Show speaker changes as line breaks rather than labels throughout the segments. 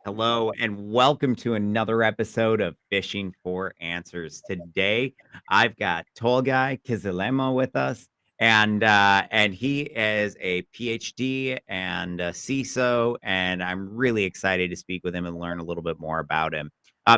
Hello and welcome to another episode of Fishing for Answers. Today, I've got Tolgay Kizilelma with us, and he is a PhD and a CISO, and I'm really excited to speak with him and learn a little bit more about him.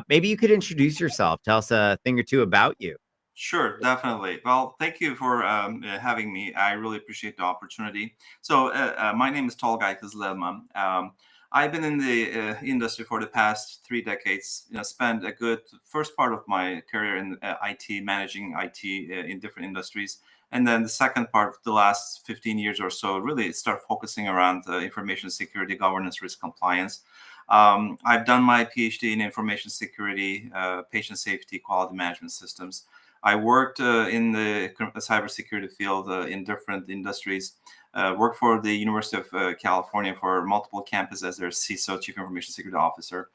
Maybe you could introduce yourself, tell us a thing or two about you.
Sure, definitely. Well, thank you for having me. I really appreciate the opportunity. My name is Tolgay Kizilelma. I've been in the industry for the past 3 decades. Spent a good first part of my career in IT, managing IT in different industries, and then the second part of the last 15 years or so really start focusing around information security, governance, risk compliance. I've done my PhD in information security, patient safety, quality management systems. I worked in the cybersecurity field in different industries. Worked for the University of California for multiple campuses as their CISO, Chief Information Security Officer.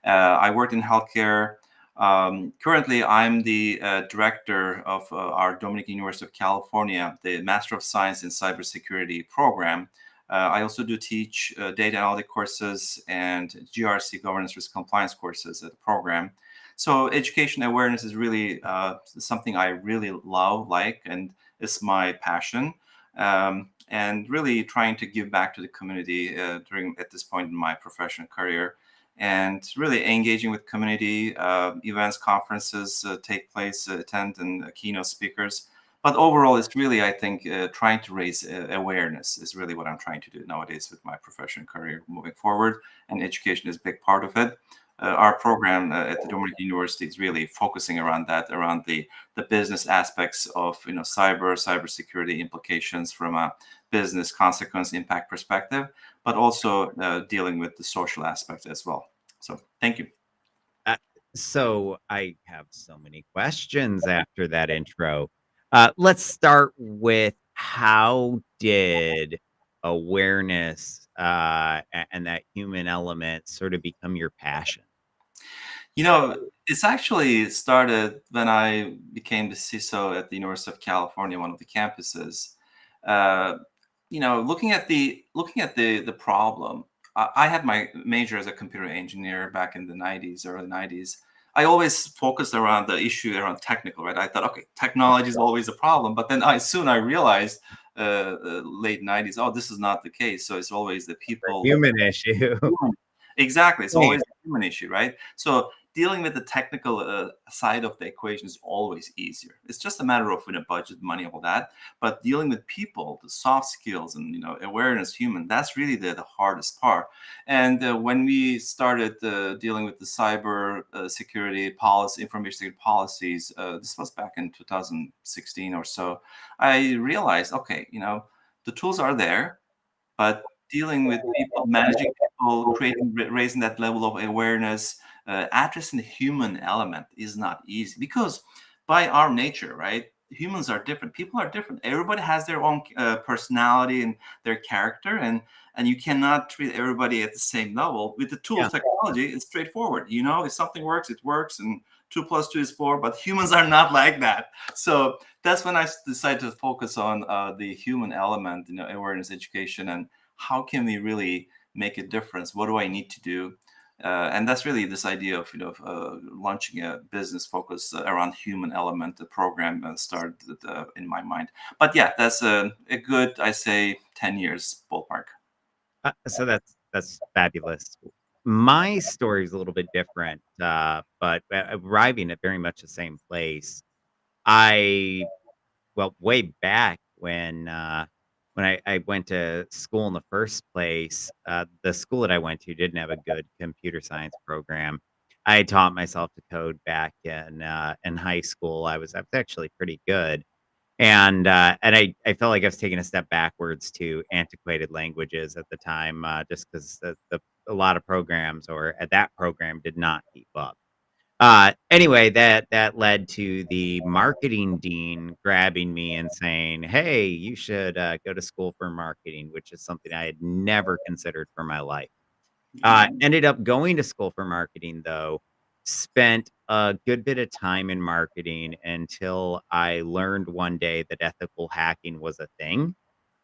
I worked in healthcare. Currently, I'm the director of our Dominican University of California, the Master of Science in Cybersecurity program. I also do teach data analytic courses and GRC governance risk compliance courses at the program. So education awareness is really something I really like, and it's my passion. And really trying to give back to the community during at this point in my professional career, and really engaging with community events, conferences take place, attend, and keynote speakers. But overall, it's really, I think, trying to raise awareness is really what I'm trying to do nowadays with my professional career moving forward, and education is a big part of it. Our program at the Dominican University is really focusing around that, around the business aspects of cybersecurity implications from a business consequence impact perspective, but also dealing with the social aspect as well. So, thank you.
Uh, so I have so many questions after that intro. Let's start with how did awareness and that human element sort of become your passion?
You know, it's actually started when I became the CISO at the University of California, one of the campuses. Uh, looking at the problem, I had my major as a computer engineer back in the '90s, early '90s. I always focused around the issue around technical, right? I thought, okay, technology is always a problem, but then I realized late '90s, oh, this is not the case. So it's always the
The
people.
human issue.
Exactly. It's
Yeah.
always a human issue, right? So dealing with the technical side of the equation is always easier. It's just a matter of budget, money, all that. But dealing with people, the soft skills, and awareness, human, that's really the hardest part. And when we started dealing with the cyber security policy, information security policies, this was back in 2016 or so. I realized, okay, the tools are there, but dealing with people, managing people, raising that level of awareness, addressing the human element is not easy, because by our nature, right? Humans are different. People are different. Everybody has their own personality and their character, and you cannot treat everybody at the same level. With the tools,
Yeah.
technology, it's straightforward. If something works, it works, and 2 + 2 is 4. But humans are not like that. So that's when I decided to focus on the human element, awareness, education, and how can we really make a difference? What do I need to do? And that's really this idea of launching a business focus around human element. The program started in my mind. But yeah, that's a good, I say, 10 years ballpark.
So that's fabulous. My story is a little bit different, but arriving at very much the same place. I Well, way back when I went to school in the first place, the school that I went to didn't have a good computer science program. I taught myself to code back in high school. I was actually pretty good. And I felt like I was taking a step backwards to antiquated languages at the time, just because a lot of programs or at that program did not keep up. Anyway, that led to the marketing dean grabbing me and saying, "Hey, you should, go to school for marketing," which is something I had never considered for my life. Ended up going to school for marketing, though, spent a good bit of time in marketing until I learned one day that ethical hacking was a thing.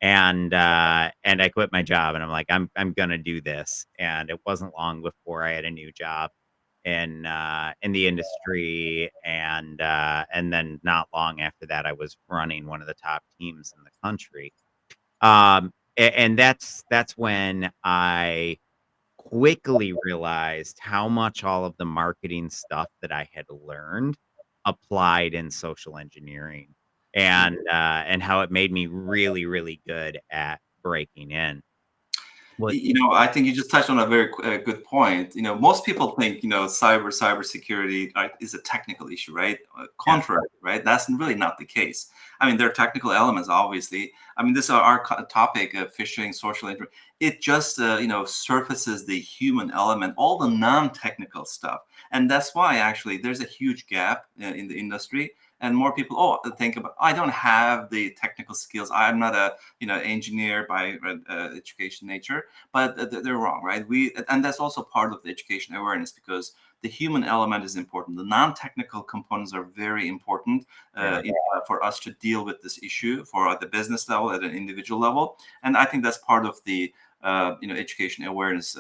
and I quit my job, and I'm like, I'm gonna do this. And it wasn't long before I had a new job in the industry, and then not long after that, I was running one of the top teams in the country. And that's when I quickly realized how much all of the marketing stuff that I had learned applied in social engineering, and how it made me really, really good at breaking in. What
I think you just touched on a very good point. Most people think cybersecurity is a technical issue, right?
Yeah,
Contrary, right? That's really not the case. I mean, there are technical elements, obviously. I mean, this is our topic of phishing, social engineering. It just surfaces the human element, all the non-technical stuff, and that's why actually there's a huge gap in the industry. And more people, think about, I don't have the technical skills. I'm not a engineer by education nature, but they're wrong, right? And that's also part of the education awareness, because the human element is important. The non-technical components are very important
yeah,
for us to deal with this issue for at the business level, at an individual level. And I think that's part of the education awareness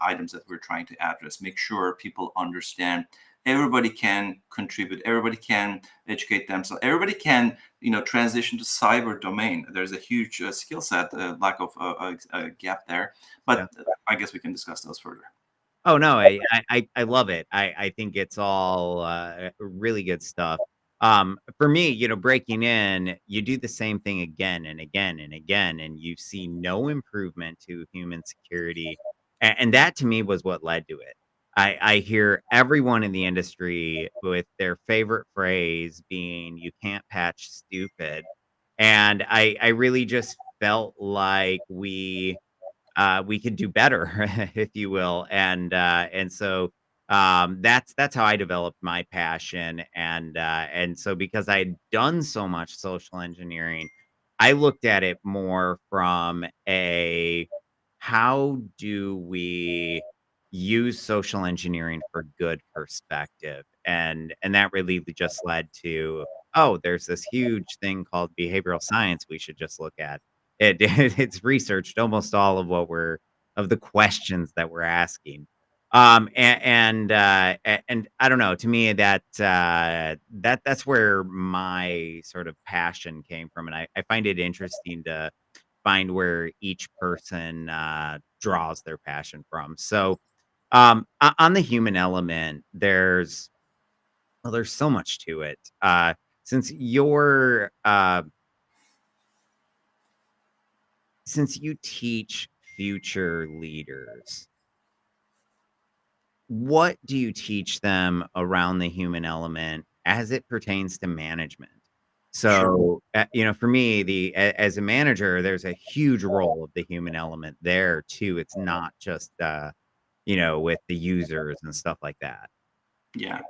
items that we're trying to address. Make sure people understand. Everybody can contribute. Everybody can educate themselves. Everybody can transition to cyber domain. There's a huge skill set lack of gap there,
yeah.
but I guess we can discuss those further.
Oh, no, I love it. I think it's all, really good stuff. For me, breaking in, you do the same thing again and again and again, and you see no improvement to human security, and that to me was what led to it. I hear everyone in the industry with their favorite phrase being, "You can't patch stupid," and I really just felt like we could do better, if you will. And so that's how I developed my passion. And so because I had done so much social engineering, I looked at it more from a how do we use social engineering for good perspective, and that really just led to, oh, there's this huge thing called behavioral science we should just look at. It's researched almost all of what we're of the questions that we're asking. And I don't know, to me that's where my sort of passion came from, and I find it interesting to find where each person draws their passion from. So, on the human element, there's so much to it. Since you're since you teach future leaders, what do you teach them around the human element as it pertains to management?
Sure.
So, for me, as a manager, there's a huge role of the human element there too. It's not just, with the users and stuff like that.
Yeah.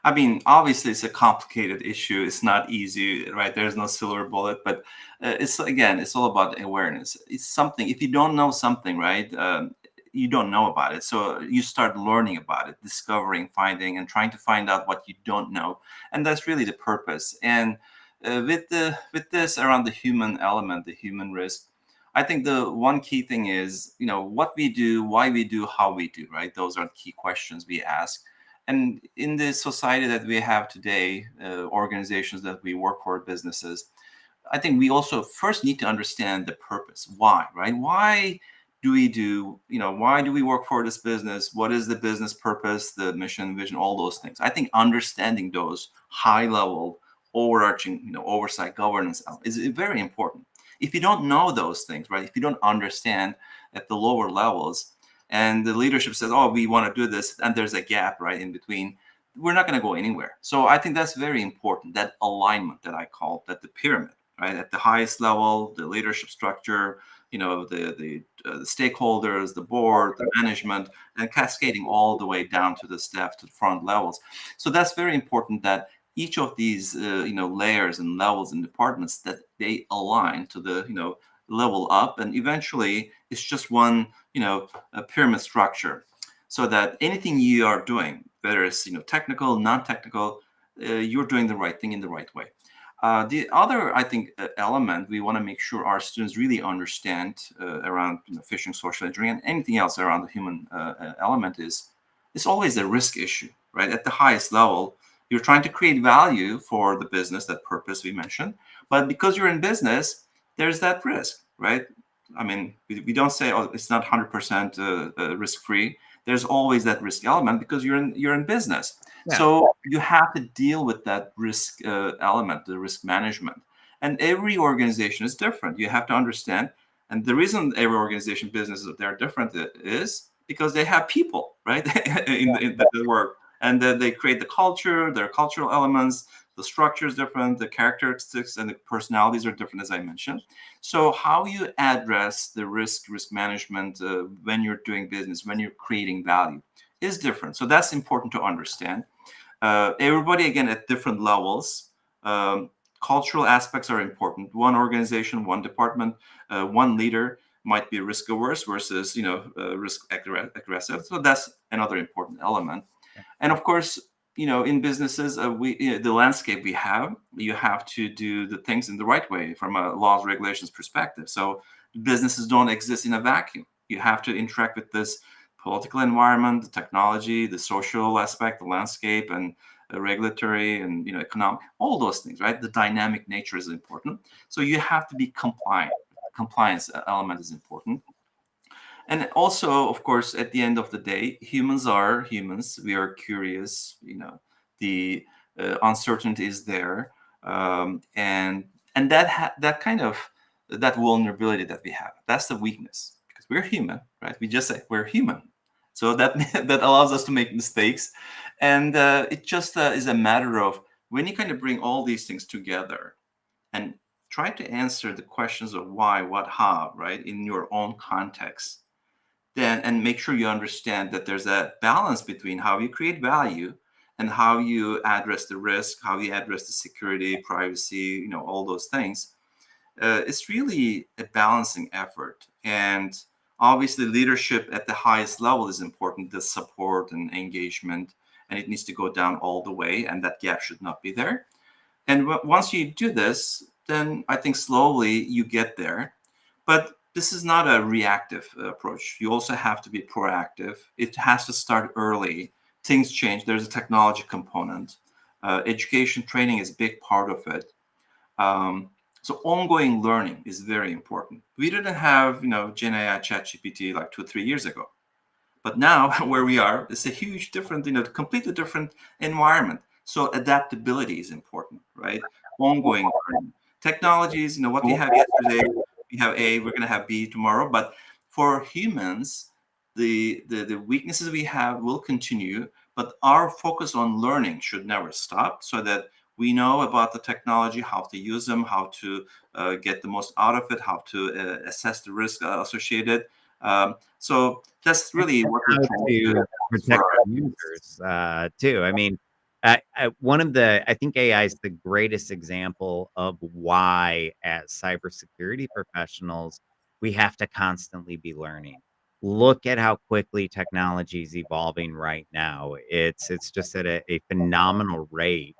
I mean, obviously, it's a complicated issue. It's not easy, right? There's no silver bullet, but it's all about awareness. It's something. If you don't know something, right, you don't know about it. So you start learning about it, discovering, finding, and trying to find out what you don't know, and that's really the purpose. And with this around the human element, the human risk, I think the one key thing is what we do, why we do, how we do, right? Those are the key questions we ask. And in the society that we have today, organizations that we work for, businesses, I think we also first need to understand the purpose. Why, right? Why do we work for this business? What is the business purpose, the mission, vision, all those things? I think understanding those high level, overarching, oversight, governance is very important. If you don't know those things, right? If you don't understand at the lower levels, and the leadership says, "Oh, we want to do this," and there's a gap right in between, we're not going to go anywhere. So I think that's very important. That alignment that I call that the pyramid, right, at the highest level, the leadership structure, the stakeholders, the board, the management, and cascading all the way down to the staff, to the front levels. So that's very important that each of these layers and levels and departments, that they align to the level up, and eventually it's just one a pyramid structure, so that anything you are doing, whether it's technical, non-technical, you're doing the right thing in the right way. The other, I think, element we want to make sure our students really understand around phishing, social engineering, and anything else around the human element is it's always a risk issue, right? At the highest level, you're trying to create value for the business, that purpose we mentioned, but because you're in business, there's that risk, right? I mean, we don't say, oh, it's not 100% risk free. There's always that risk element because you're in business.
Yeah.
So you have to deal with that risk element, the risk management. And every organization is different. You have to understand. And the reason every organization businesses they're different is because they have people, right, in the work, and that they create the culture, their cultural elements. The structure is different, the characteristics and the personalities are different, as I mentioned. So how you address the risk management when you're doing business, when you're creating value, is different. So that's important to understand. Everybody again at different levels. um, Cultural aspects are important. One organization, one department, one leader might be risk averse versus risk aggressive, so that's another important element. And of course, in businesses, the landscape we have, you have to do the things in the right way from a laws regulations perspective. So businesses don't exist in a vacuum. You have to interact with this political environment, the technology, the social aspect, the landscape, and regulatory and economic, all those things, right? The dynamic nature is important. So you have to be compliant. Compliance element is important. And also, of course, at the end of the day, humans are humans. We are curious. The uncertainty is there, and that kind of that vulnerability that we have. That's the weakness because we're human, right? We just say we're human, so that that allows us to make mistakes, and it just is a matter of when you kind of bring all these things together and try to answer the questions of why, what, how, right, in your own context, then and make sure you understand that there's a balance between how you create value and how you address the risk, how you address the security, privacy, all those things. It's really a balancing effort. And obviously leadership at the highest level is important, the support and engagement, and it needs to go down all the way, and that gap should not be there. And once you do this, then I think slowly you get there. But this is not a reactive approach. You also have to be proactive. It has to start early. Things change. There's a technology component. Education training is a big part of it. So ongoing learning is very important. We didn't have, Gen AI, ChatGPT like 2 or 3 years ago. But now where we are, it's a huge different, completely different environment. So adaptability is important, right? Ongoing learning. Technologies, what we have yesterday, we have A, we're going to have B tomorrow. But for humans, the weaknesses we have will continue, but our focus on learning should never stop so that we know about the technology, how to use them, how to get the most out of it, how to assess the risk associated. So that's really what we're
How
trying to do
to
for
protect
our
our
students.
users, too. I mean, one of the I think AI is the greatest example of why, as cybersecurity professionals, we have to constantly be learning. Look at how quickly technology is evolving right now. It's just at a phenomenal rate.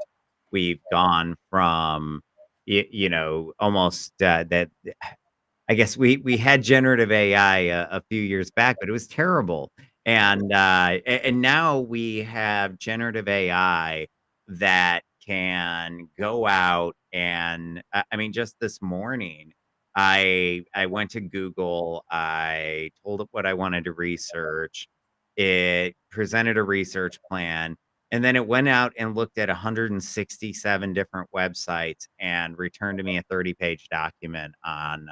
We've gone from, almost, that I guess we had generative AI a few years back, but it was terrible. And now we have generative AI that can go out and I mean, just this morning, I went to Google, I told it what I wanted to research. It presented a research plan, and then it went out and looked at 167 different websites and returned to me a 30-page document on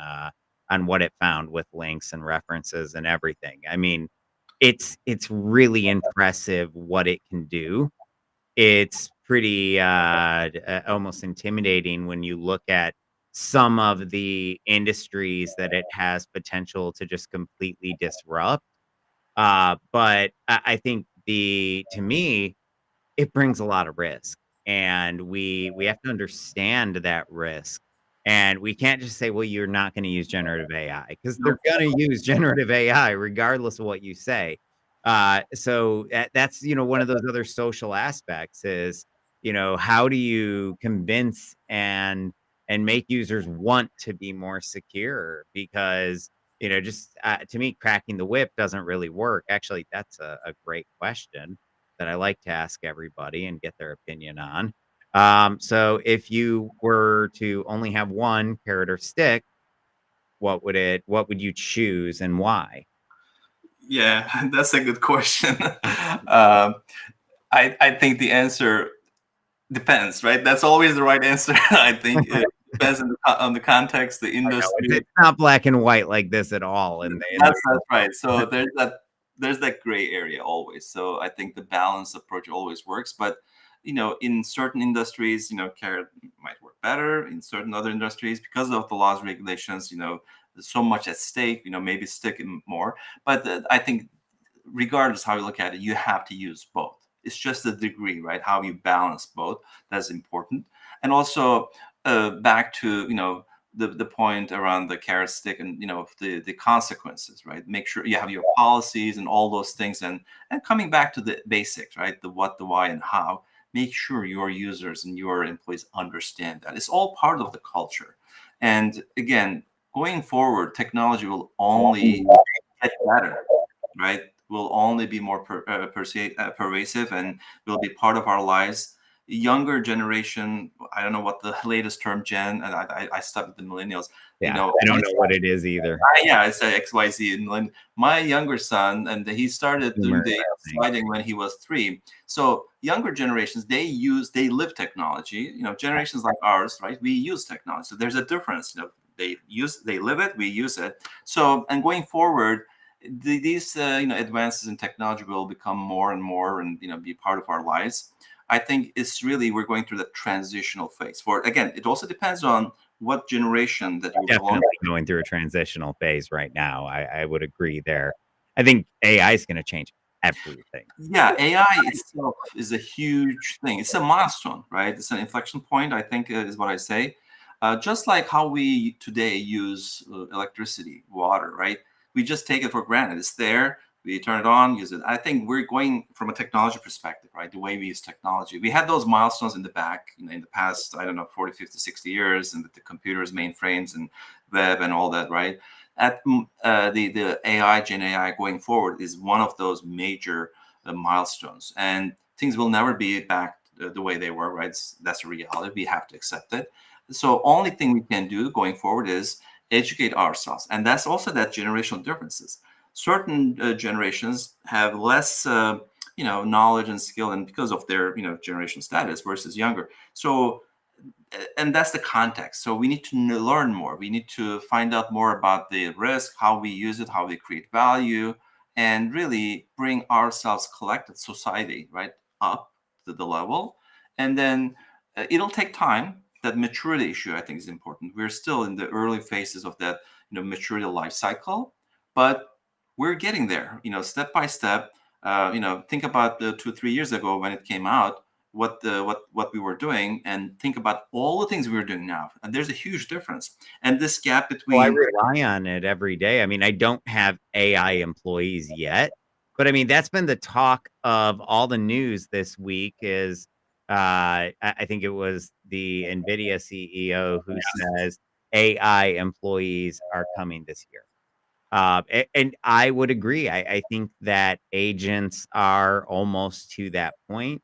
what it found with links and references and everything. I mean, it's really impressive what it can do. It's pretty, almost intimidating when you look at some of the industries that it has potential to just completely disrupt. But I think the to me, it brings a lot of risk, and we have to understand that risk, and we can't just say, "Well, you're not gonna use generative AI," because 'cause they're gonna use generative AI regardless of what you say. So that's, one of those other social aspects is how do you convince and make users want to be more secure? Because, just to me, cracking the whip doesn't really work. Actually, that's a great question that I like to ask everybody and get their opinion on. So if you were to only have one carrot or stick, what would you choose and why?
Yeah, that's a good question. um, I think the answer depends, right? That's always the right answer. I think it depends on the context, the
I know
industry.
it's not black and white like this at all in the
That's right. So there's that gray area always. So I think the balanced approach always works. But in certain industries, carrot might work better. In certain other industries, because of the laws regulations, there's so much at stake. Maybe stick in more. But I think regardless how you look at it, you have to use both. It's just the degree, right? How you balance both, that's important. And also back to the point around the carrot stick and the consequences, right? Make sure you have your policies and all those things, and coming back to the basics, right? The what, the why, and how. Make sure your users and your employees understand that it's all part of the culture. And again, going forward, technology will only get better, right? Will only be more pervasive and will be part of our lives. Younger generation, I don't know what the latest term gen, and I stuck with the millennials.
Yeah, I don't know what it is either.
Yeah, it's a XYZ. And my younger son, and he started doing
Boomers,
the
I think.
sliding when he was 3. So younger generations, they live technology. Generations like ours, right? We use technology. So there's a difference. They live it, we use it. So, and going forward, these advances in technology will become more and more, and be part of our lives. I think it's really we're going through the transitional phase. For again, it also depends on what generation that you belong.
Definitely going through a transitional phase right now. I would agree there. I think AI is gonna change everything.
Yeah, AI itself is a huge thing. It's a milestone, right? It's an inflection point, I think, is what I say. Just like how we today use electricity, water, right? We just take it for granted. It's there. We turn it on, use it. I think we're going from a technology perspective, right? The way we use technology. We had those milestones in the back, in the past, I don't know, 40, 50, 60 years, and the computers, mainframes, and web and all that, right? The AI, Gen AI going forward is one of those major milestones, and things will never be back the way they were, right? That's a reality. We have to accept it. So only thing we can do going forward is educate ourselves, and that's also that generational differences. Certain generations have less knowledge and skill, and because of their generation status versus younger. So and that's the context. So we need to learn more. We need to find out more about the risk, how we use it, how we create value, and really bring ourselves, collective society, right, up to the level. And then it'll take time. That maturity issue, I think, is important. We're still in the early phases of that, maturity life cycle, but we're getting there. Step by step. Think about the 2 3 years ago when it came out, what we were doing, and think about all the things we were doing now, and there's a huge difference. And this gap
Well, I
between.
rely on it every day. I mean, I don't have AI employees yet, but I mean, that's been the talk of all the news this week is I think it was the NVIDIA CEO who says AI employees are coming this year. And I would agree. I think that agents are almost to that point.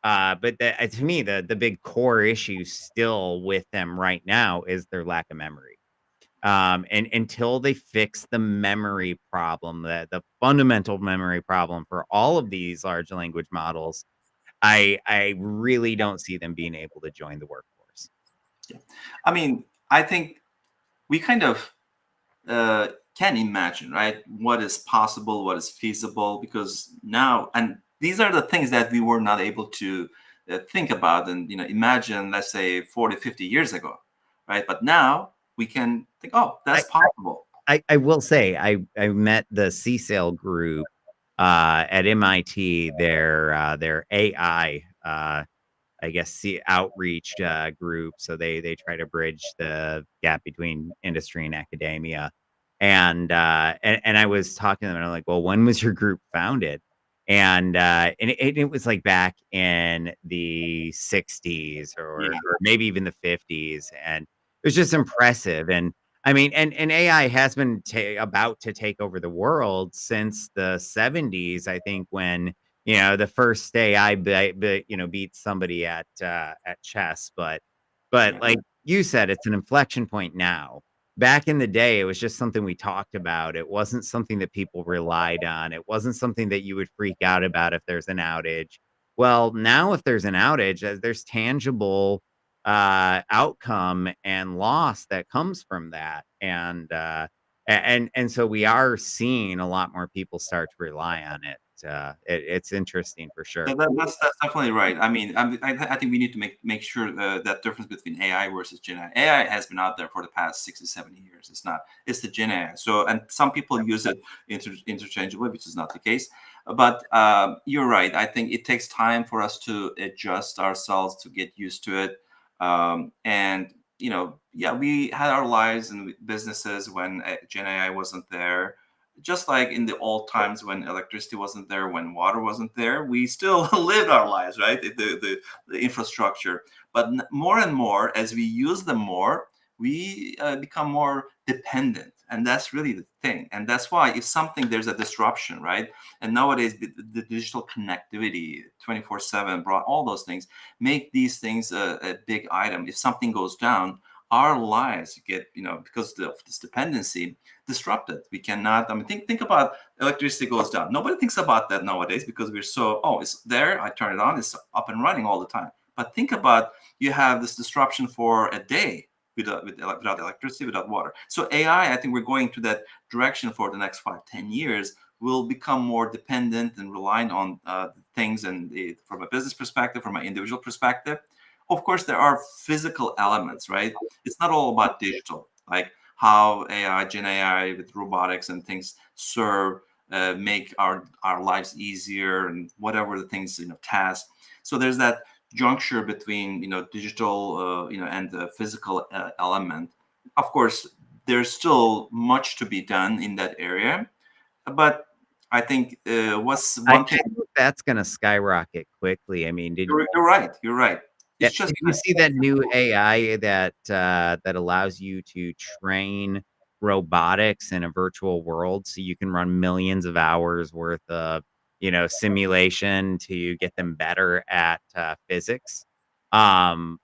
But to me, the big core issue still with them right now is their lack of memory. And until they fix the memory problem, the fundamental memory problem for all of these large language models, I really don't see them being able to join the workforce.
Yeah. I mean, I think we kind of can imagine, right, what is possible, what is feasible, because now, and these are the things that we were not able to think about and imagine, let's say 40, 50 years ago, right? But now we can think, oh,
I,
that's possible.
I will say I met the CSAIL group at MIT. Their AI I guess see outreach group. So they try to bridge the gap between industry and academia. And I was talking to them and I'm like, well, when was your group founded? It was like back in the 60s
Yeah,
or maybe even the 50s, and it was just impressive. And I mean, and AI has been about to take over the world since the 70s, I think, when the first AI beat somebody at chess. But
yeah.
like you said, it's an inflection point now. Back in the day, it was just something we talked about. It wasn't something that people relied on. It wasn't something that you would freak out about if there's an outage. Well, now if there's an outage, there's tangible outcome and loss that comes from that. And so we are seeing a lot more people start to rely on it. It's interesting for sure.
That's definitely right. I mean, I think we need to make sure that difference between AI versus Gen AI. AI has been out there for the past 60, 70 years. It's the Gen AI. So, and some people use it interchangeably, which is not the case. But you're right. I think it takes time for us to adjust ourselves to get used to it. And yeah, we had our lives and businesses when Gen AI wasn't there, just like in the old times when electricity wasn't there, when water wasn't there, we still lived our lives, right? The infrastructure. But more and more, as we use them more, we become more dependent. And that's really the thing. And that's why if something, there's a disruption, right? And nowadays, the digital connectivity, 24/7, brought all those things, make these things a big item. If something goes down, our lives get, because of this dependency, disrupted. We cannot. I mean, think about electricity goes down. Nobody thinks about that nowadays because we're so, oh, it's there. I turn it on. It's up and running all the time. But think about, you have this disruption for a day without electricity, without water. So I think we're going to that direction for the next 5, 10 years. Will become more dependent and reliant on things, and from a business perspective, from an individual perspective. Of course, there are physical elements, right? It's not all about digital. Like how AI, Gen AI with robotics and things serve, make our lives easier, and whatever the things, tasks. So there's that juncture between digital and the physical element. Of course, there's still much to be done in that area, but I think what's
I
one thing.
think that's going to skyrocket quickly. I mean,
You're right. You're right.
yeah,
It's just
did you see that new AI that allows you to train robotics in a virtual world so you can run millions of hours worth of, simulation to get them better at physics, and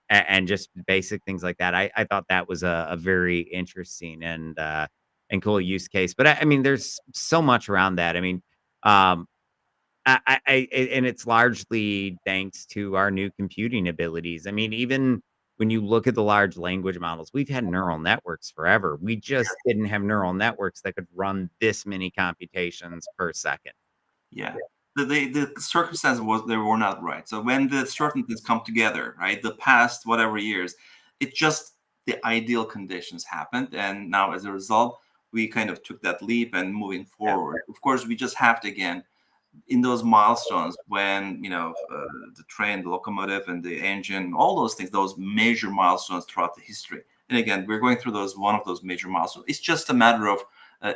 just basic things like that. I thought that was a very interesting and cool use case. But I mean, there's so much around that. I mean, um, and it's largely thanks to our new computing abilities. I mean, even when you look at the large language models, we've had neural networks forever. We just didn't have neural networks that could run this many computations per second.
Yeah. The circumstances was they were not right. So when the certainties come together, right, the past whatever years, it just the ideal conditions happened, and now as a result, we kind of took that leap and moving
Yeah.
forward. Of course, we just have to again in those milestones when the train, the locomotive, and the engine, all those things, those major milestones throughout the history. And again, we're going through those one of those major milestones. It's just a matter of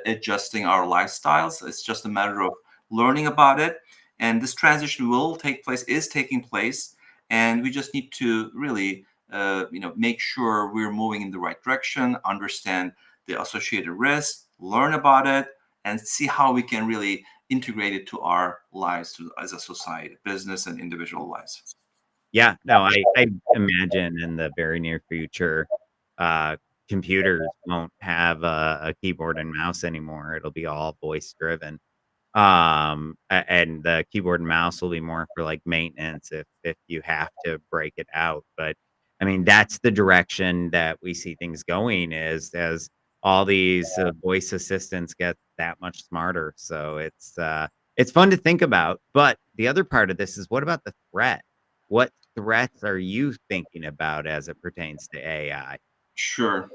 adjusting our lifestyles. It's just a matter of learning about it, and this transition will take place, is taking place, and we just need to really make sure we're moving in the right direction, understand the associated risks, learn about it, and see how we can really integrate it to our lives as a society, business and individual lives.
Yeah, no, I imagine in the very near future, uh, computers won't have a keyboard and mouse anymore. It'll be all voice driven. And the keyboard and mouse will be more for, like, maintenance if you have to break it out. But, I mean, that's the direction that we see things going, is as all these, voice assistants get that much smarter. So it's fun to think about. But the other part of this is, what about the threat? What threats are you thinking about as it pertains to AI?
Sure.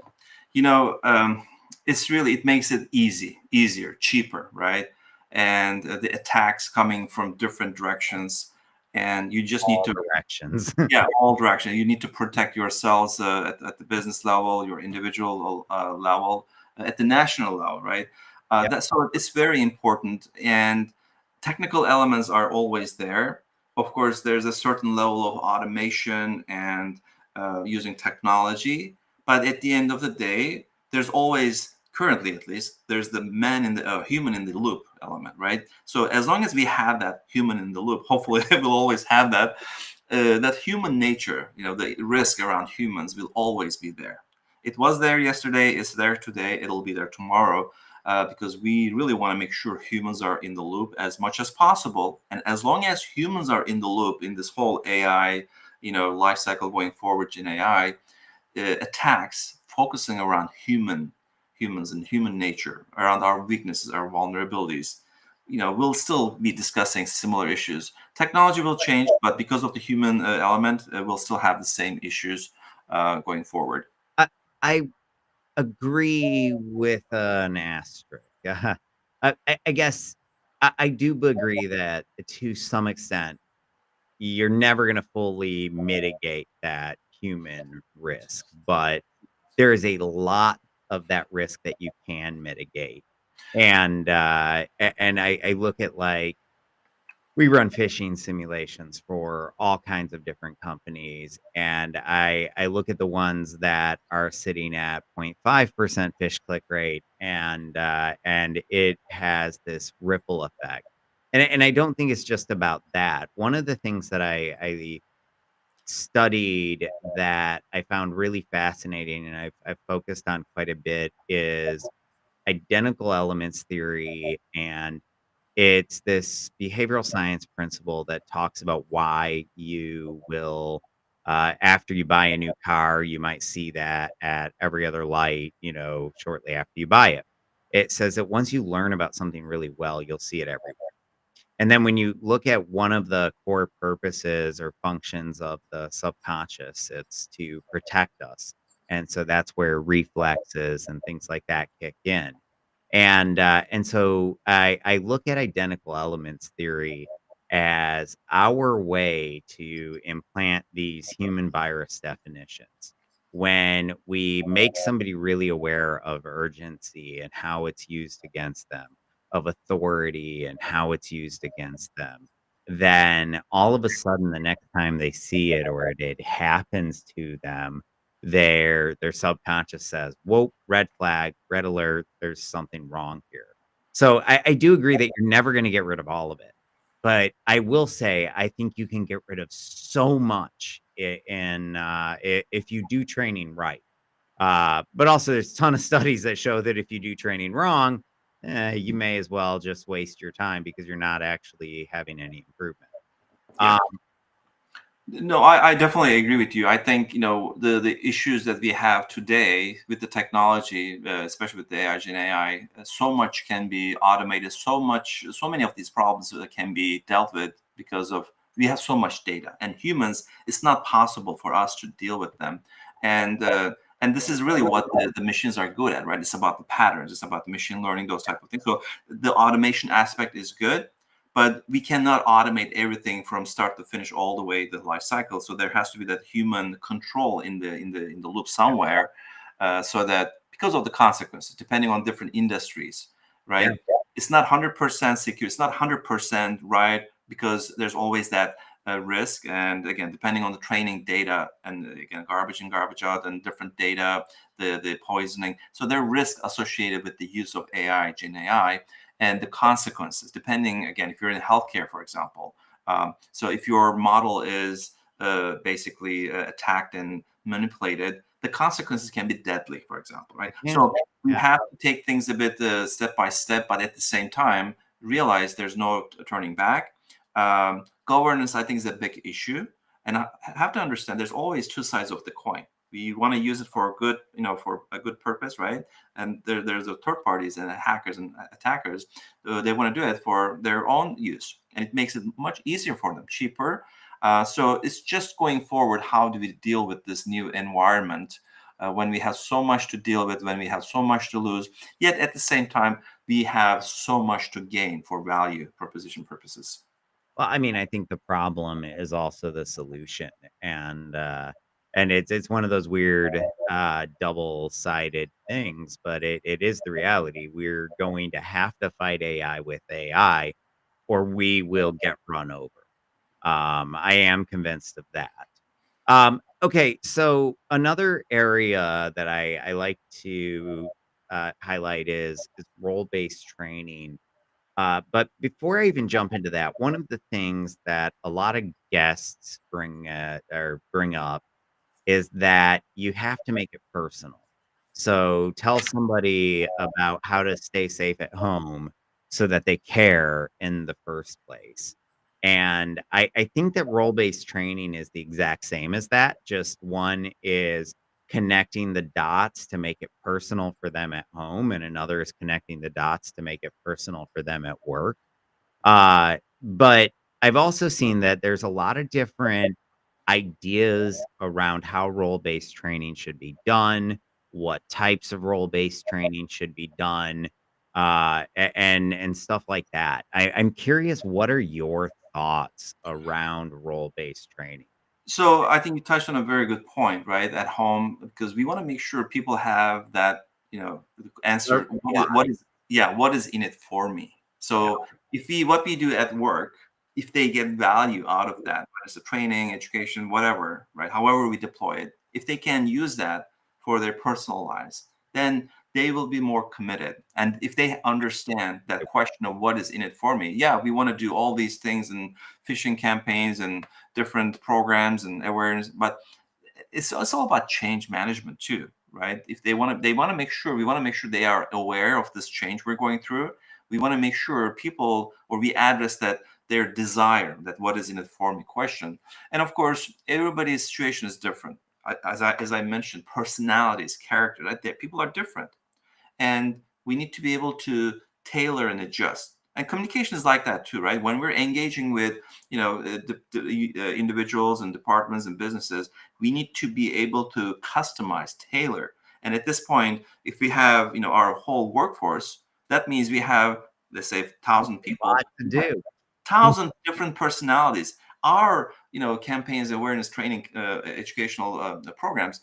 It's really, it makes it easier, cheaper, right? And the attacks coming from different directions, and you just need
All
to,
directions.
yeah, all directions. You need to protect yourselves at the business level, your individual level, at the national level, right?
Yep.
So it's very important. And Technical elements are always there. Of course, there's a certain level of automation and using technology, but at the end of the day, there's always, currently at least, there's the man in the human in the loop element, right? So as long as we have that human in the loop, hopefully we'll always have that. That human nature, the risk around humans will always be there. It was there yesterday, it's there today, it'll be there tomorrow, because we really want to make sure humans are in the loop as much as possible. And as long as humans are in the loop in this whole AI, life cycle going forward in AI, attacks focusing around humans and human nature, around our weaknesses, our vulnerabilities, we'll still be discussing similar issues. Technology will change, but because of the human element, we'll still have the same issues going forward.
I I agree with an asterisk. I guess I do agree that to some extent, you're never gonna fully mitigate that human risk, but there is a lot of that risk that you can mitigate. And, and I look at, like, we run phishing simulations for all kinds of different companies, and I look at the ones that are sitting at 0.5% fish click rate, and it has this ripple effect. And I don't think it's just about that. One of the things that I studied that I found really fascinating, and I've focused on quite a bit, is identical elements theory. And it's this behavioral science principle that talks about why you will, after you buy a new car, you might see that at every other light, shortly after you buy it. It says that once you learn about something really well, you'll see it everywhere. And then when you look at one of the core purposes or functions of the subconscious, it's to protect us. And so that's where reflexes and things like that kick in. And so I look at identical elements theory as our way to implant these human virus definitions. When we make somebody really aware of urgency and how it's used against them, of authority and how it's used against them, then all of a sudden the next time they see it or it happens to them, their subconscious says, "Whoa, red flag, red alert, there's something wrong here." So I do agree that you're never gonna get rid of all of it. But I will say, I think you can get rid of so much if you do training right. But also there's a ton of studies that show that if you do training wrong, you may as well just waste your time because you're not actually having any improvement.
Yeah.
Um,
No, I definitely agree with you. I think the issues that we have today with the technology, especially with the AI, Gen AI, so much can be automated. So many of these problems can be dealt with because of we have so much data. And humans, it's not possible for us to deal with them. And this is really what the machines are good at, right? It's about the patterns. It's about the machine learning, those type of things. So the automation aspect is good, but we cannot automate everything from start to finish all the way the life cycle. So there has to be that human control in the loop somewhere, so that because of the consequences, depending on different industries,
yeah,
right? It's not 100% secure. It's not 100% right, because there's always that risk. And again, depending on the training data, and again, garbage in, garbage out, and different data, the poisoning. So there are risks associated with the use of AI, Gen AI, and the consequences, depending, again, if you're in healthcare, for example. So if your model is basically attacked and manipulated, the consequences can be deadly, for example, right?
yeah,
So we
yeah.
have to take things a bit step by step, but at the same time, realize there's no turning back. Governance, I think, is a big issue. And I have to understand there's always two sides of the coin. We want to use it for good, for a good purpose, right? And there's the third parties and hackers and attackers. They want to do it for their own use, and it makes it much easier for them, cheaper. So it's just going forward. How do we deal with this new environment when we have so much to deal with, when we have so much to lose, yet at the same time we have so much to gain for value proposition purposes?
Well, I mean, I think the problem is also the solution, and it's one of those weird double-sided things, but it is the reality. We're going to have to fight AI with AI, or we will get run over. I am convinced of that. Okay, so another area that I like to highlight is role based training. But before I even jump into that, one of the things that a lot of guests bring up is that you have to make it personal. So tell somebody about how to stay safe at home so that they care in the first place. And I think that role-based training is the exact same as that. Just one is connecting the dots to make it personal for them at home, and another is connecting the dots to make it personal for them at work. But I've also seen that there's a lot of different ideas around how role-based training should be done, what types of role-based training should be done, and stuff like that. I'm curious, what are your thoughts around role-based training?
So I think you touched on a very good point, right? At home, because we want to make sure people have that, answer.
Sharp eye.
What is in it for me?
Yeah,
So if we what we do at work, if they get value out of that, whether it's a training, education, whatever, right? However we deploy it, if they can use that for their personal lives, then they will be more committed. And if they understand that question of what is in it for me, yeah, we want to do all these things and phishing campaigns and different programs and awareness, but it's all about change management too, right? If they want to make sure we want to make sure they are aware of this change we're going through. We want to make sure people, or we address that their desire, that what is in it for me question. And of course everybody's situation is different. As I mentioned, personalities, character, right? People are different, and we need to be able to tailor and adjust. And communication is like that too, right? When we're engaging with individuals and departments and businesses, we need to be able to customize, tailor. And at this point, if we have our whole workforce, that means we have, let's say, 1,000
a
people,
lot to do.
thousand different personalities. Our campaigns, awareness training, educational programs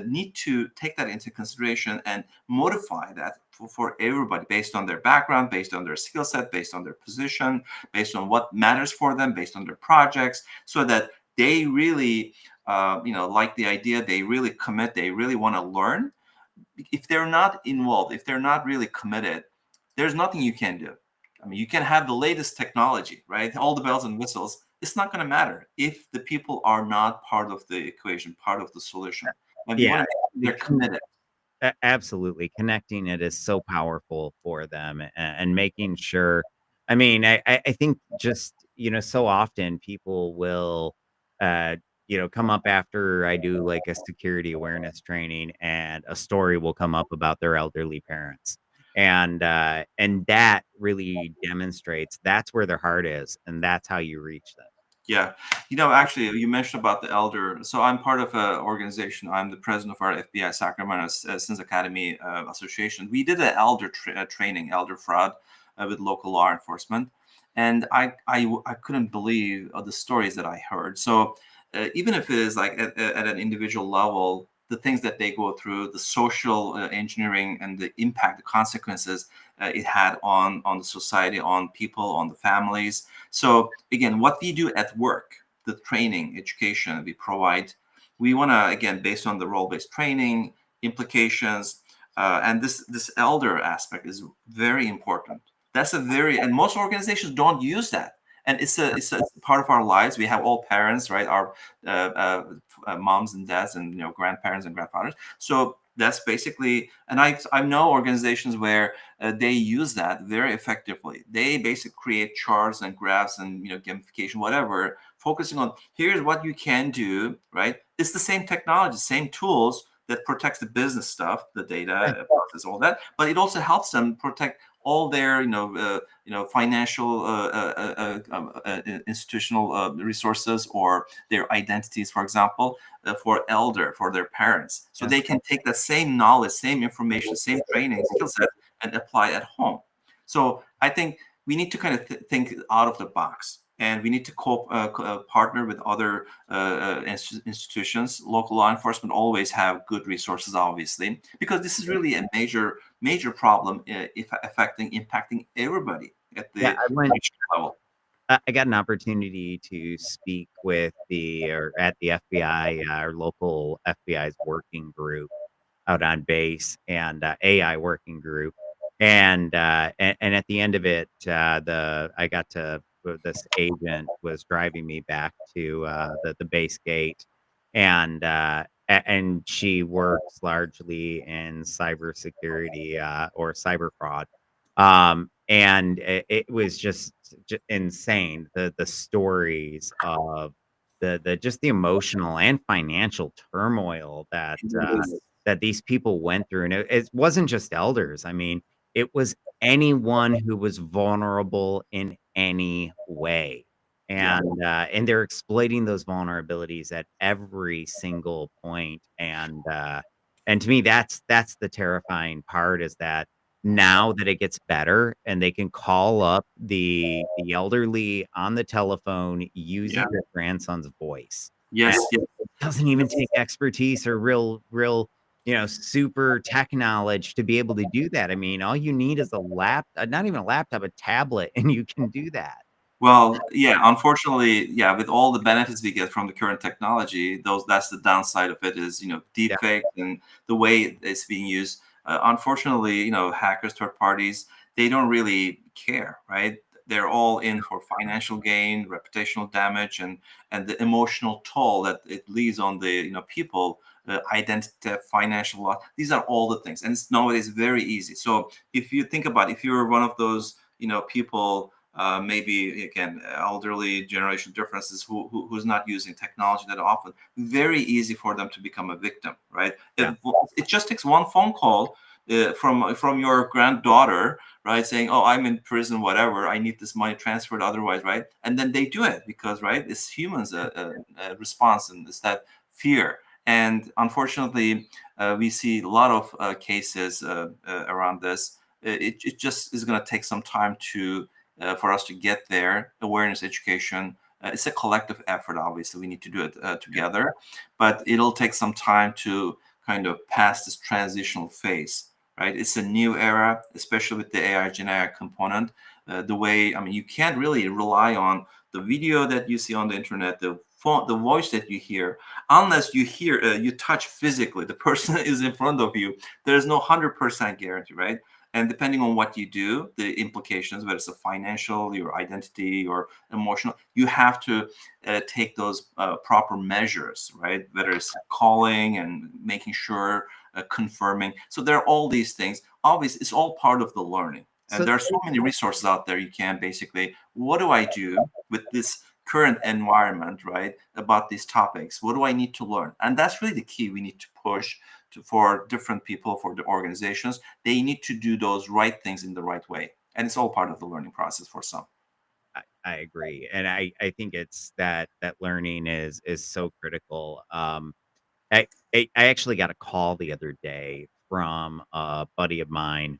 need to take that into consideration and modify that for everybody based on their background, based on their skill set, based on their position, based on what matters for them, based on their projects, so that they really like the idea, they really commit, they really want to learn. If they're not involved, if they're not really committed, there's nothing you can do. I mean, you can have the latest technology, right? All the bells and whistles. It's not going to matter if the people are not part of the equation, part of the solution. And we
Yeah,
want to make sure they're committed.
Absolutely, connecting it is so powerful for them, and making sure. I mean, I think just, so often people will, uh, come up after I do, like, a security awareness training, and a story will come up about their elderly parents, and that really demonstrates that's where their heart is, and that's how you reach them.
Yeah. Actually, you mentioned about the elder. So I'm part of an organization. I'm the president of our FBI Sacramento Citizens Academy Association. We did an elder training, elder fraud, with local law enforcement. And I couldn't believe the stories that I heard. So even if it is like at an individual level, the things that they go through, the social engineering and the impact, the consequences it had on the society, on people, on the families. So again, what we do at work, the training, education we provide, we want to, again, based on the role-based training implications, and this elder aspect is very important. That's a very, and most organizations don't use that. And it's a part of our lives. We have all parents, right? Our moms and dads, and grandparents and grandfathers. So that's basically, and I know organizations where they use that very effectively. They basically create charts and graphs and gamification, whatever, focusing on here's what you can do. Right? It's the same technology, same tools that protects the business stuff, the data process, all that, but it also helps them protect all their financial institutional institutional resources, or their identities, for example, for elder, for their parents, so
Yes.
they can take the same knowledge, same information, same training skill set and apply at home. So I think we need to kind of think out of the box, and we need to partner with other institutions. Local law enforcement always have good resources, obviously, because this is really a major problem, if affecting, impacting everybody at
Yeah,
the
I went
level.
I got an opportunity to speak with the or at the FBI, our local FBI's working group out on base and, AI working group. And at the end of it, the I got to this agent was driving me back to, the base gate, and she works largely in cybersecurity, or cyber fraud. And it was just insane, the stories of the just the emotional and financial turmoil that these people went through, and it wasn't just elders. I mean, it was anyone who was vulnerable in any way,
Yeah.
and they're exploiting those vulnerabilities at every single point, and to me, that's the terrifying part is that now that it gets better and they can call up the elderly on the telephone using
Yeah.
their grandson's voice, and
Yes. Yes.
it doesn't even take expertise or real, super tech knowledge to be able to do that. I mean, all you need is a not even a laptop, a tablet, and you can do that.
Well, yeah, unfortunately, yeah, with all the benefits we get from the current technology, those that's the downside of it is,
Yeah,
deepfake and the way it's being used. Unfortunately, hackers, third parties, they don't really care, right? They're all in for financial gain, reputational damage, and the emotional toll that it leaves on the people, identity, financial loss. These are all the things, and it's nowadays very easy. So if you think about, if you're one of those people, maybe again elderly generation differences who's not using technology that often, very easy for them to become a victim, right?
yeah.
It just takes one phone call from your granddaughter, right, saying, oh, I'm in prison, whatever, I need this money transferred otherwise, right? And then they do it because, right, it's humans a response, and it's that fear. And unfortunately, we see a lot of cases around this. It just is going to take some time to for us to get there. Awareness, education. It's a collective effort. Obviously, we need to do it together, but it'll take some time to kind of pass this transitional phase. Right? It's a new era, especially with the AI Gen AI component. The way, I mean, you can't really rely on the video that you see on the internet, the voice that you hear, unless you touch physically. The person is in front of you. There's no 100% guarantee, right? And depending on what you do, the implications, whether it's a financial, your identity, or emotional, you have to take those proper measures, right? Whether it's calling and making sure, confirming. So there are all these things. Obviously, it's all part of the learning. And
So
there are so many resources out there. You can basically, what do I do with this current environment, right? About these topics, what do I need to learn? And that's really the key. We need to push for different people, for the organizations. They need to do those right things in the right way, and it's all part of the learning process for some.
I agree, and I think it's that learning is so critical. I I actually got a call the other day from a buddy of mine,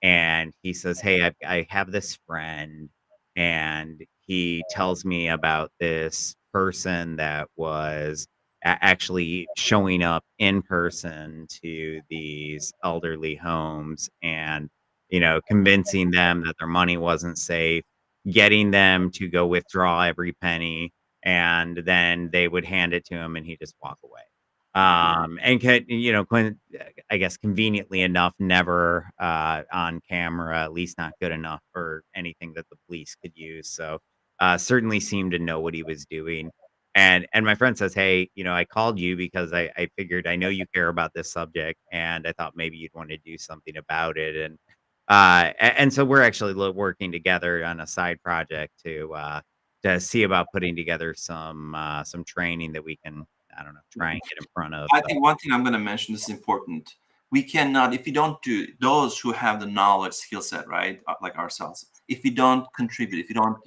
and he says, "Hey, I have this friend," and he tells me about this person that was actually showing up in person to these elderly homes and, convincing them that their money wasn't safe, getting them to go withdraw every penny, and then they would hand it to him and he'd just walk away. And I guess conveniently enough, never, on camera, at least not good enough for anything that the police could use, so, certainly seemed to know what he was doing, and my friend says, "Hey, I called you because I figured I know you care about this subject, and I thought maybe you'd wanna do something about it," and so we're actually working together on a side project to see about putting together some training that we can, I don't know, try and get in front of,
I think one thing I'm going to mention is important. We cannot, if you don't do, those who have the knowledge, skill set, right, like ourselves, if we don't contribute, if you don't,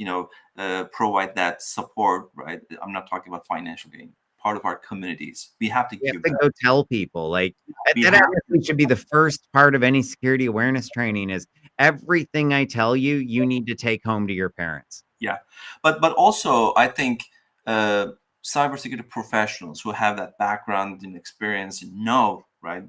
provide that support, right, I'm not talking about financial gain, part of our communities, we have to
we have
give
to
back.
go tell people, like, that
We
that
have
honestly should be the first part of any security awareness training is everything I tell you, you need to take home to your parents.
Yeah, but also I think uh, cybersecurity professionals who have that background and experience know, right.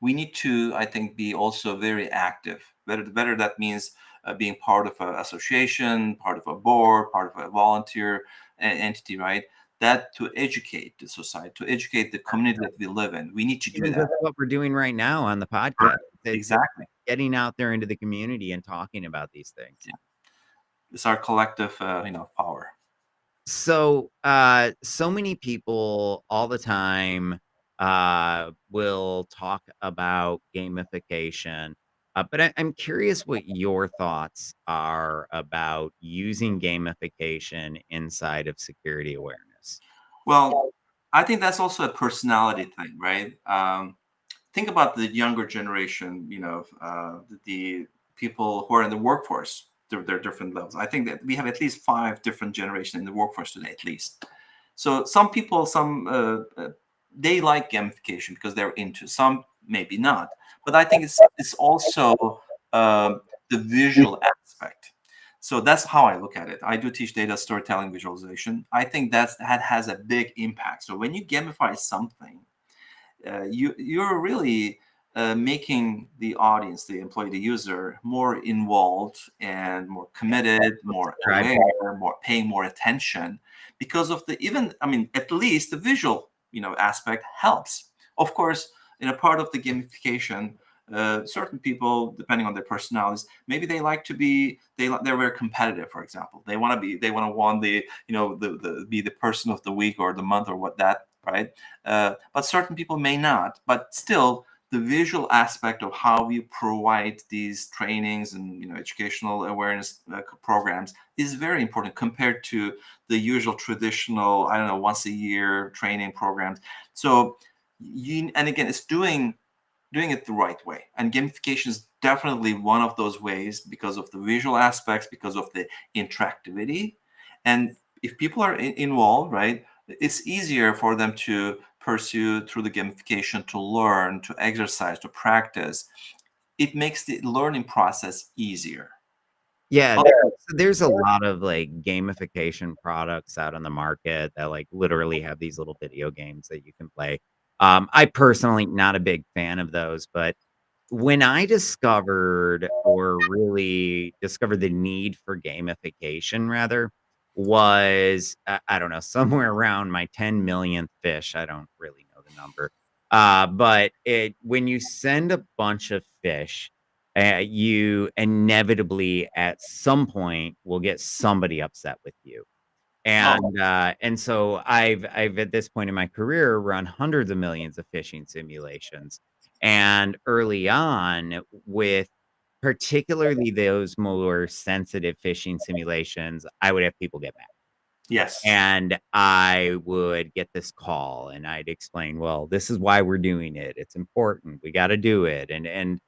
We need to, I think, be also very active. Better that means being part of an association, part of a board, part of a volunteer entity, right? That to educate the society, to educate the community that we live in, we need to do
Even
that.
just what we're doing right now on the
Right.
podcast. It's
Exactly.
getting out there into the community and talking about these things.
Yeah. It's our collective, power.
So, so many people all the time will talk about gamification, but I'm curious what your thoughts are about using gamification inside of security awareness.
Well, I think that's also a personality thing, right? Think about the younger generation, the people who are in the workforce. There are different levels. I think that we have at least five different generations in the workforce today, at least. So some people, they like gamification because they're into. Some maybe not, but I think it's also the visual aspect. So that's how I look at it. I do teach data storytelling visualization. I think that has a big impact. So when you gamify something, you're really making the audience, the employee, the user, more involved and more committed, more
Describe.
aware, more paying more attention because of the even. I mean, at least the visual, aspect helps. Of course, in a part of the gamification. Certain people, depending on their personalities, maybe they like to be they're very competitive. For example, they want to won the the be the person of the week or the month or what that, right? But certain people may not. But still, the visual aspect of how we provide these trainings and educational awareness programs is very important compared to the usual traditional, I don't know, once a year training programs. So and again, it's doing it the right way. And gamification is definitely one of those ways because of the visual aspects, because of the interactivity. And if people are involved, right, it's easier for them to pursue through the gamification, to learn, to exercise, to practice. It makes the learning process easier.
Yeah,
Other-
there's a lot of, like, gamification products out on the market that, like, literally have these little video games that you can play. I personally not a big fan of those, but when I discovered or really discovered the need for gamification rather, was, I don't know, somewhere around my 10 millionth fish, I don't really know the number. But it when you send a bunch of fish, you inevitably, at some point, will get somebody upset with you.
oh,
And so I've at this point in my career run hundreds of millions of phishing simulations. And early on, with particularly those more sensitive phishing simulations, I would have people get mad.
yes.
And I would get this call and I'd explain, well, this is why we're doing it. It's important. We got to do it. And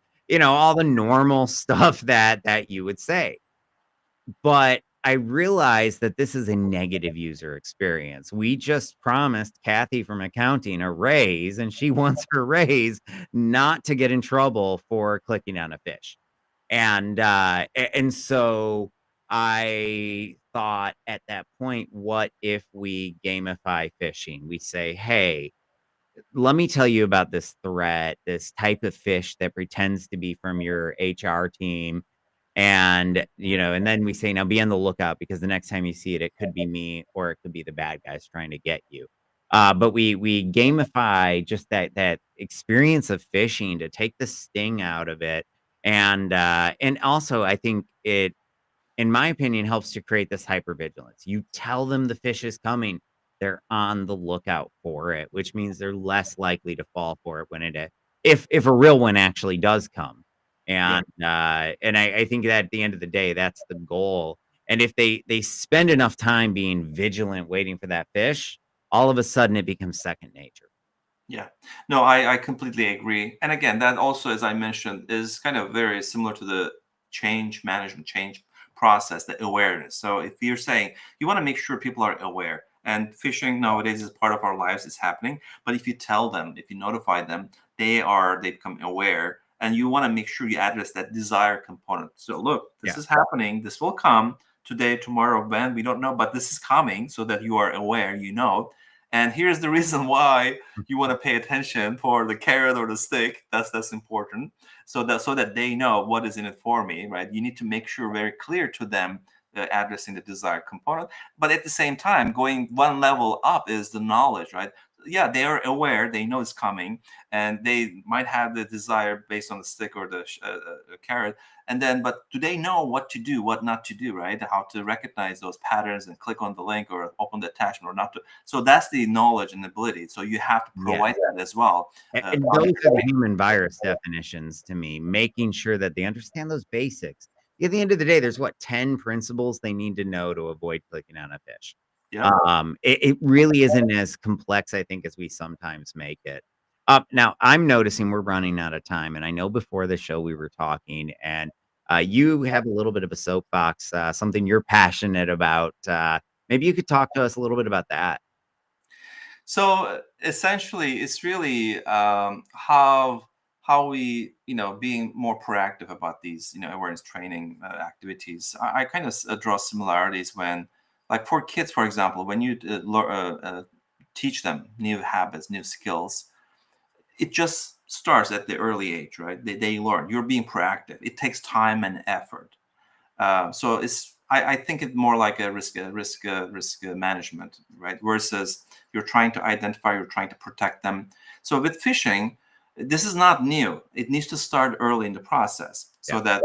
all the normal stuff that you would say. But I realized that this is a negative user experience. We just promised Kathy from accounting a raise, and she wants her raise not to get in trouble for clicking on a fish. And so I thought at that point, what if we gamify phishing? We say, hey, let me tell you about this threat, this type of fish that pretends to be from your HR team. And then we say, now be on the lookout because the next time you see it, it could be me or it could be the bad guys trying to get you. But we gamify just that experience of phishing to take the sting out of it. And also I think it, in my opinion, helps to create this hypervigilance. You tell them the fish is coming, they're on the lookout for it, which means they're less likely to fall for it when if a real one actually does come.
Yeah.
And I think that at the end of the day, that's the goal. And if they spend enough time being vigilant, waiting for that fish, all of a sudden it becomes second nature.
Yeah, no, I completely agree. And again, that also, as I mentioned, is kind of very similar to the change management, change process, the awareness. So if you're saying you want to make sure people are aware, and phishing nowadays is part of our lives, it's happening. But if you tell them, if you notify them, they become aware, and you want to make sure you address that desire component. So look, this
Yeah.
is happening. This will come today, tomorrow, when we don't know, but this is coming, so that you are aware, And here's the reason why you want to pay attention for the carrot or the stick. That's important. So that they know what is in it for me, right? You need to make sure very clear to them, addressing the desired component. But at the same time, going one level up is the knowledge, right? Yeah, they are aware, they know it's coming, and they might have the desire based on the stick or the carrot. And then, but do they know what to do, what not to do, right? How to recognize those patterns and click on the link or open the attachment or not to. So that's the knowledge and ability. So you have to
Yeah.
provide that as well.
And those are the human virus definitions to me, making sure that they understand those basics. At the end of the day, there's what, 10 principles they need to know to avoid clicking on a fish.
Yep.
It really isn't as complex, I think, as we sometimes make it. Now I'm noticing we're running out of time, and I know before the show we were talking, and you have a little bit of a soapbox, something you're passionate about. Maybe you could talk to us a little bit about that.
So essentially, it's really how we, being more proactive about these, awareness training activities. I kind of draw similarities when, like for kids, for example, when you teach them new habits, new skills, it just starts at the early age, right? They learn. You're being proactive. It takes time and effort. So I think it's more like a risk management, right? Versus you're trying to identify, you're trying to protect them. So with phishing, this is not new. It needs to start early in the process so
Yeah.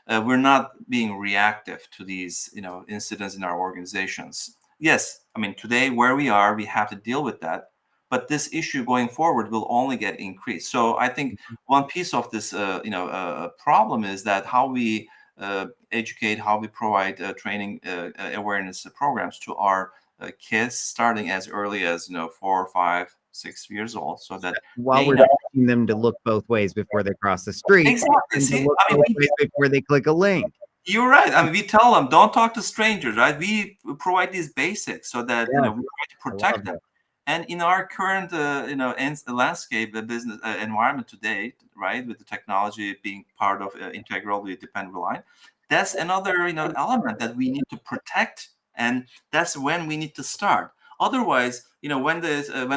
that we're not being reactive to these incidents in our organizations. Yes, I mean today where we are, we have to deal with that. But this issue going forward will only get increased. So I think one piece of this, problem is that how we educate, how we provide training awareness programs to our kids starting as early as 4, 5, 6 years old, so that
While
they
we're
know
teaching them to look both ways before they cross the street,
exactly.
and to
See,
look
I mean,
both ways before they click a link.
you're right. I mean, we tell them don't talk to strangers, right? We provide these basics so that
Yeah,
we try to
I love
protect them.
it.
And in our current, landscape, business environment today, right, with the technology being part of integral, we depend rely. That's another, element that we need to protect, and that's when we need to start. Otherwise, when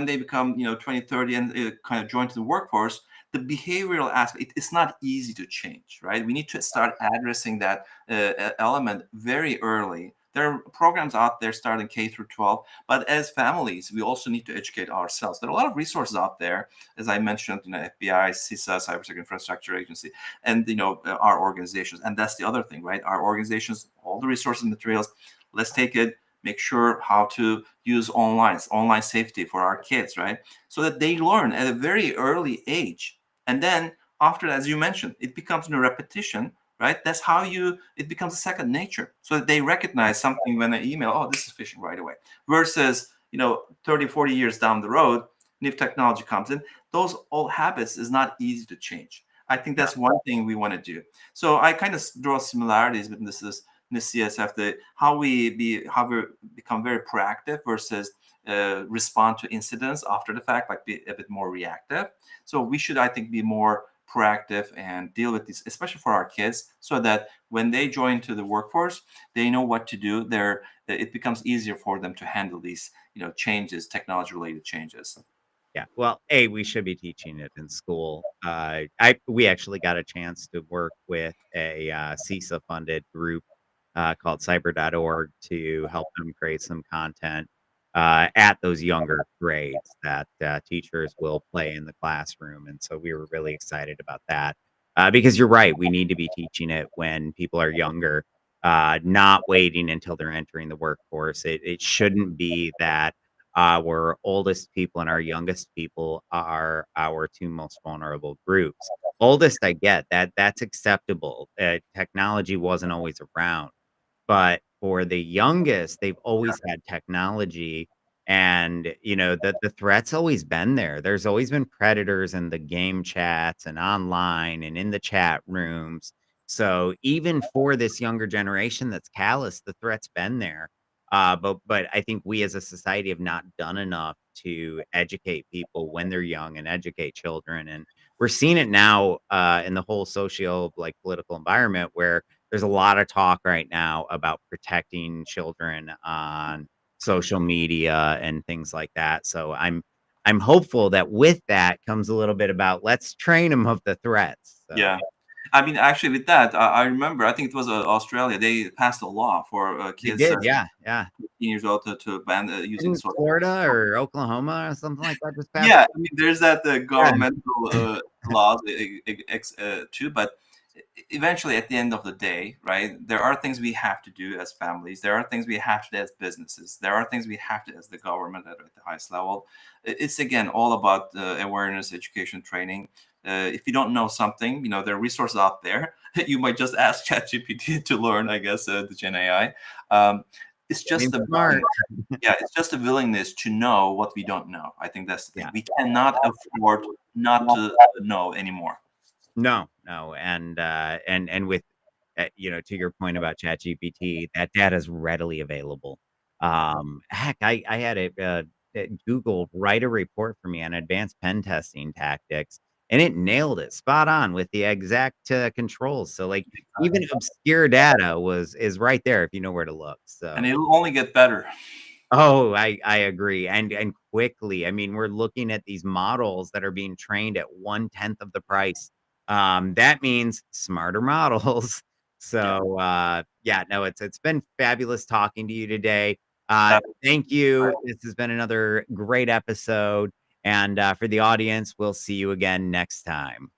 they become, 20, 30, and kind of join to the workforce, the behavioral aspect, it's not easy to change, right? We need to start addressing that element very early. There are programs out there starting K through 12, but as families, we also need to educate ourselves. There are a lot of resources out there, as I mentioned, FBI, CISA, Cybersecurity Infrastructure Agency, and our organizations. And that's the other thing, right? Our organizations, all the resources and materials. Let's take it, make sure how to use online safety for our kids, right? So that they learn at a very early age. And then after, as you mentioned, it becomes a repetition, right? That's how it becomes a second nature. So that they recognize something when they email, oh, this is phishing right away. Versus, 30, 40 years down the road, new technology comes in. Those old habits is not easy to change. I think
Yeah.
that's one thing we want to do. So I kind of draw similarities with this CSF, how we become very proactive versus respond to incidents after the fact, like be a bit more reactive. So we should, I think, be more proactive and deal with this, especially for our kids, so that when they join to the workforce, they know what to do. It becomes easier for them to handle these, changes, technology-related changes.
Yeah, well, A, we should be teaching it in school. We actually got a chance to work with a CISA-funded group called cyber.org to help them create some content at those younger grades that teachers will play in the classroom. And so we were really excited about that because you're right, we need to be teaching it when people are younger, not waiting until they're entering the workforce. It shouldn't be that our oldest people and our youngest people are our two most vulnerable groups. Oldest, I get that's acceptable. Technology wasn't always around, but for the youngest, they've always had technology and, the threat's always been there. There's always been predators in the game chats and online and in the chat rooms. So even for this younger generation that's callous, the threat's been there. But I think we as a society have not done enough to educate people when they're young and educate children. And we're seeing it now in the whole socio like political environment where there's a lot of talk right now about protecting children on social media and things like that. So I'm hopeful that with that comes a little bit about let's train them of the threats. So
Yeah. I mean, actually, with that, I remember, I think it was Australia, they passed a law for
they
kids
did, yeah, yeah.
15 years old to ban using
Didn't
social
Florida
media.
or Oklahoma or something like that just passed?
Yeah, I mean, there's that
Yeah,
governmental laws too, but eventually, at the end of the day, right, there are things we have to do as families. There are things we have to do as businesses. There are things we have to as the government at the highest level. It's again all about awareness, education, training. If you don't know something, there are resources out there. You might just ask ChatGPT to learn, I guess, the Gen AI. Um, it's
I mean,
just the
smart.
yeah, it's just a willingness to know what we don't know. I think that's the thing.
Yeah.
We cannot afford not to know anymore.
No, no, and with, to your point about ChatGPT, that data is readily available. Heck, I had it, Google write a report for me on advanced pen testing tactics, and it nailed it spot on with the exact, controls. So, like, even obscure data is right there if you know where to look.
And
So
it'll only get better.
oh, I agree, and quickly. I mean, we're looking at these models that are being trained at 1/10 of the price. That means smarter models.
Yeah.
So, yeah, no, it's been fabulous talking to you today.
Uh,
Thank you. This has been another great episode, and, for the audience, we'll see you again next time.